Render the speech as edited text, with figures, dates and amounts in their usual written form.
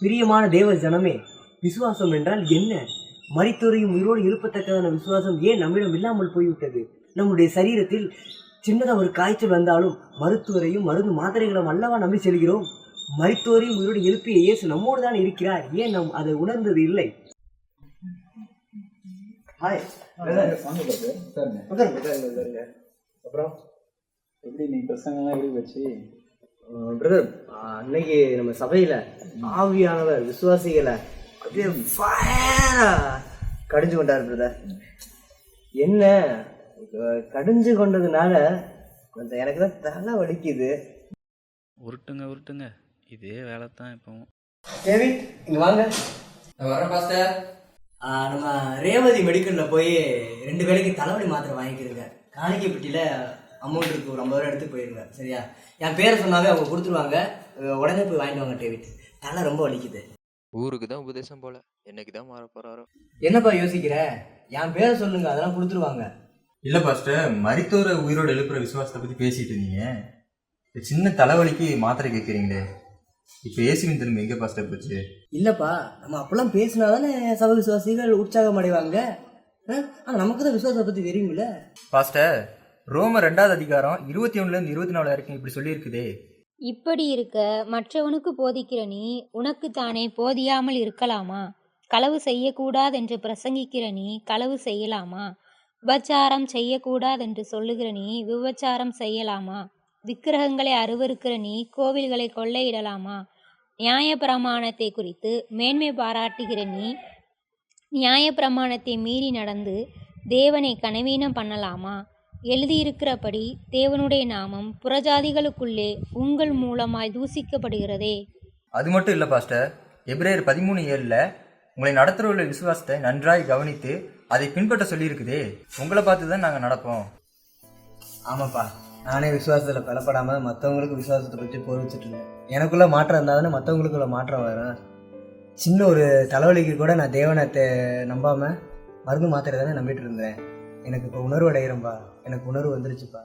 பிரியமான தேவ ஜனமே, விசுவாசம் என்றால் என்ன? மரித்தோரையும் உயிரோடு எழுப்பத்தக்கதான விசுவாசம் ஏன் நம்மிடம் இல்லாமல் போய்விட்டது? நம்முடைய சரீரத்தில் சின்னதாக ஒரு காய்ச்சல் வந்தாலும் மருத்துவரையும் மருந்து மாத்திரைகளும் அல்லவா நம்பி செல்கிறோம். மரித்தோரையும் உயிரோடு எழுப்பிய இயேசு நம்மோடு தான் இருக்கிறார். ஏன் நாம் அதை உணர்ந்தது இல்லை? அப்புறம் எப்படி நீ பிரசங்கெல்லாம் எப்படி வச்சு பிரதர், அன்னைக்கு நம்ம சபையில ஆவியானவர் விசுவாசிகளை அப்படியே கடிஞ்சு கொண்டார் பிரதர். என்ன கடிஞ்சு கொண்டதுனால கொஞ்சம் எனக்கு தான் தலை வலிக்குது. உருட்டுங்க இதே வேலை தான் இப்போவும். டேவிட், இங்க வாங்க. வர பாஸ்டர். நம்ம ரேவதி மெடிக்கல்ல போய் 2 வேளைக்கு தலைவலி மாத்திரை வாங்கிக்கிறேங்க. காணிக்கை பெட்டியில அமௌண்ட் இருக்கு, ஒரு 50 ரூபா எடுத்து போயிருங்க. சரியா? என் பேரை சொன்னாவே அவங்க கொடுத்துருவாங்க. உடனே போய் வாங்கிட்டு வாங்க டேவிட். தலை ரொம்ப வலிக்குது. ஊருக்கு தான் உபதேசம் போல, என்னைக்கு தான் மாற போறாரோ. என்னப்பா யோசிக்கிற? என் பேரை சொல்லுங்க, அதெல்லாம் கொடுத்துருவாங்க. இல்லை பாஸ்டர், மரித்தோரை உயிரோடு எழுப்புற விசுவாசத்தை பற்றி பேசிட்டு இருந்தீங்க. சின்ன தலைவலிக்கு மாத்திரை கேட்குறீங்களே, இப்போ இயேசுவின் திரும்ப எங்கே பாஸ்டர் போச்சு? இல்லப்பா, நம்ம அப்பெல்லாம் பேசினாதானே சபை விசுவாசிகள் உற்சாகம் அடைவாங்க. ஆனால் நமக்கு தான் விசுவாசத்தை பற்றி தெரியுமில்ல பாஸ்டர். ரோமர் 2வது அதிகாரம் 21 to 24 வரைக்கும் இப்படி சொல்லியிருக்குதே. இப்படி இருக்க மற்றவனுக்கு போதிக்கிற நீ உனக்குத்தானே போதியாமல் இருக்கலாமா? களவு செய்யக்கூடாதென்று பிரசங்கிக்கிற நீ களவு செய்யலாமா? விபச்சாரம் செய்யக்கூடாதென்று சொல்லுகிற நீ விபச்சாரம் செய்யலாமா? விக்கிரகங்களை அருவருக்கிற நீ கோவில்களை கொள்ளையிடலாமா? நியாயப்பிரமாணத்தை குறித்து மேன்மை பாராட்டுகிற நீ நியாயப்பிரமாணத்தை மீறி நடந்து தேவனை கனவீனம் பண்ணலாமா? எழுதியிருக்கிறபடி தேவனுடைய நாமம் புறஜாதிகளுக்குள்ளே உங்கள் மூலமாய் தூசிக்கப்படுகிறதே. அது மட்டும் இல்லை பாஸ்டர், எபிரேயர் 13:7 உங்களை நடத்துகிற விசுவாசத்தை நன்றாய் கவனித்து அதை பின்பற்ற சொல்லியிருக்குதே. உங்களை பார்த்து தான் நாங்கள் நடப்போம். ஆமாப்பா, நானே விசுவாசத்தில் பலப்படாமல் மற்றவங்களுக்கு விசுவாசத்தை பற்றி போதிச்சுட்டு இருந்தேன். எனக்குள்ள மாற்றம் இருந்தால் தானே மற்றவங்களுக்குள்ள மாற்றம் வரும். சின்ன ஒரு தலைவலிக்கு கூட நான் தேவனத்தை நம்பாமல் மருந்து மாத்திரை தானே நம்பிட்டு இருந்தேன். எனக்கு இப்போ உணர்வு அடைகிறேன்ப்பா. எனக்கு உணர்வு வந்துருச்சுப்பா.